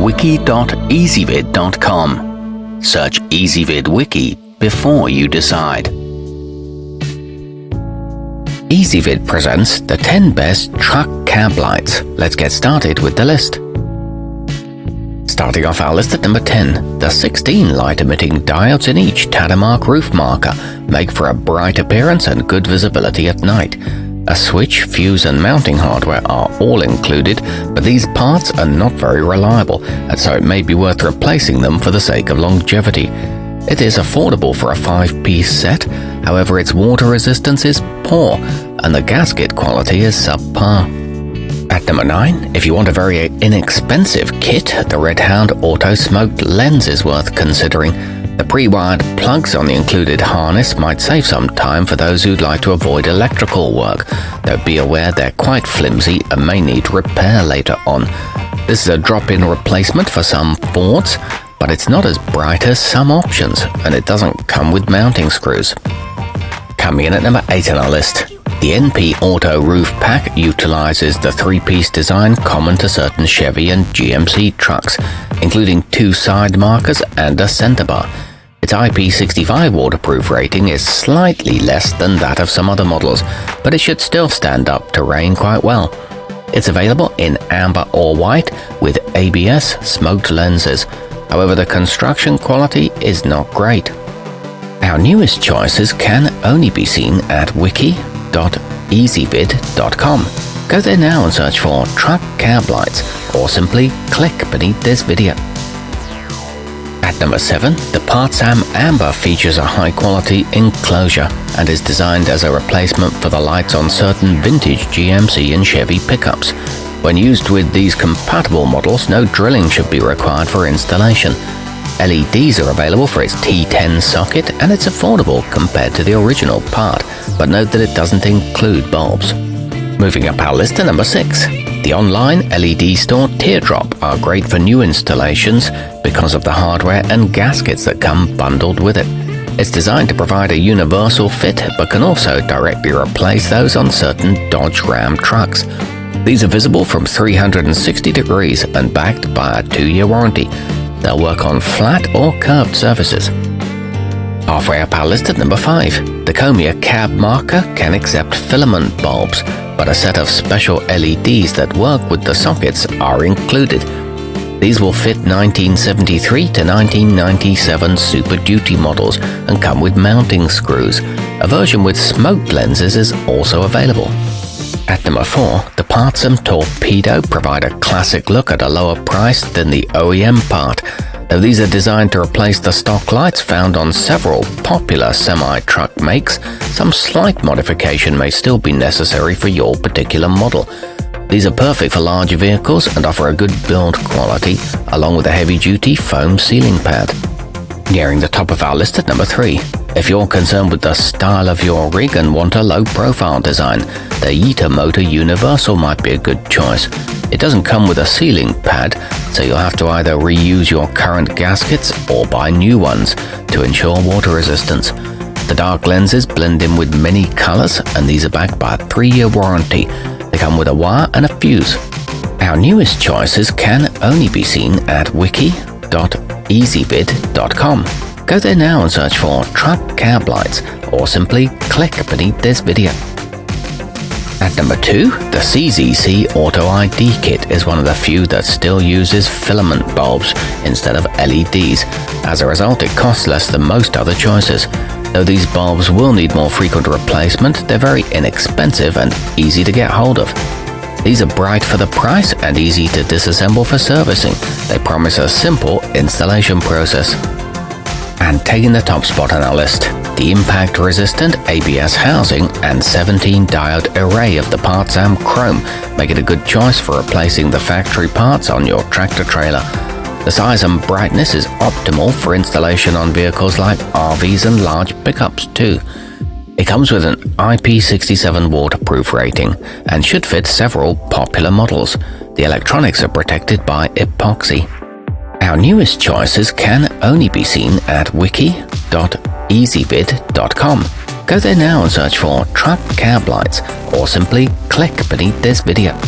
wiki.ezvid.com. Search Ezvid Wiki before you decide. Ezvid presents the 10 best truck cab lights. Let's get started with the list. Starting off our list at number 10, the 16 light-emitting diodes in each Tadmark roof marker make for a bright appearance and good visibility at night. A switch, fuse and mounting hardware are all included, but these parts are not very reliable, and so it may be worth replacing them for the sake of longevity. It is affordable for a 5-piece set, however its water resistance is poor, and the gasket quality is subpar. At number 9, if you want a very inexpensive kit, the Red Hound Auto Smoked Lens is worth considering. The pre-wired plugs on the included harness might save some time for those who'd like to avoid electrical work, though be aware they're quite flimsy and may need repair later on. This is a drop-in replacement for some Fords, but it's not as bright as some options, and it doesn't come with mounting screws. Coming in at number 8 on our list, the NP Auto Roof Pack utilizes the 3-piece design common to certain Chevy and GMC trucks, including 2 side markers and a center bar. Its IP65 waterproof rating is slightly less than that of some other models, but it should still stand up to rain quite well. It's available in amber or white with ABS smoked lenses. However, the construction quality is not great. Our newest choices can only be seen at wiki.ezvid.com. Go there now and search for truck cab lights, or simply click beneath this video. At number 7, the PartsAm Amber features a high-quality enclosure and is designed as a replacement for the lights on certain vintage GMC and Chevy pickups. When used with these compatible models, no drilling should be required for installation. LEDs are available for its T10 socket, and it's affordable compared to the original part, but note that it doesn't include bulbs. Moving up our list to number 6. The online LED store Teardrop are great for new installations because of the hardware and gaskets that come bundled with it. It's designed to provide a universal fit, but can also directly replace those on certain Dodge Ram trucks. These are visible from 360 degrees and backed by a 2-year warranty. They'll work on flat or curved surfaces. Halfway up our list at number 5, the Comia Cab Marker can accept filament bulbs, but a set of special LEDs that work with the sockets are included. These will fit 1973 to 1997 Super Duty models and come with mounting screws. A version with smoked lenses is also available. At number 4, the PartsAm Torpedo provide a classic look at a lower price than the OEM part. Though these are designed to replace the stock lights found on several popular semi-truck makes, some slight modification may still be necessary for your particular model. These are perfect for larger vehicles and offer a good build quality, along with a heavy-duty foam ceiling pad. Nearing the top of our list at number 3. If you're concerned with the style of your rig and want a low-profile design, the Yeta Motor Universal might be a good choice. It doesn't come with a ceiling pad, so you'll have to either reuse your current gaskets or buy new ones to ensure water resistance. The dark lenses blend in with many colors, and these are backed by a 3-year warranty. They come with a wire and a fuse. Our newest choices can only be seen at wiki.ezvid.com. Go there now and search for truck cab lights, or simply click beneath this video. At number 2, the CZC Auto ID Kit is one of the few that still uses filament bulbs instead of LEDs. As a result, it costs less than most other choices. Though these bulbs will need more frequent replacement, they're very inexpensive and easy to get hold of. These are bright for the price and easy to disassemble for servicing. They promise a simple installation process. And taking the top spot on our list, the impact-resistant ABS housing and 17-diode array of the PartsAm Chrome make it a good choice for replacing the factory parts on your tractor-trailer. The size and brightness is optimal for installation on vehicles like RVs and large pickups too. It comes with an IP67 waterproof rating and should fit several popular models. The electronics are protected by epoxy. Our newest choices can only be seen at wiki.ezvid.com. Go there now and search for truck cab lights, or simply click beneath this video.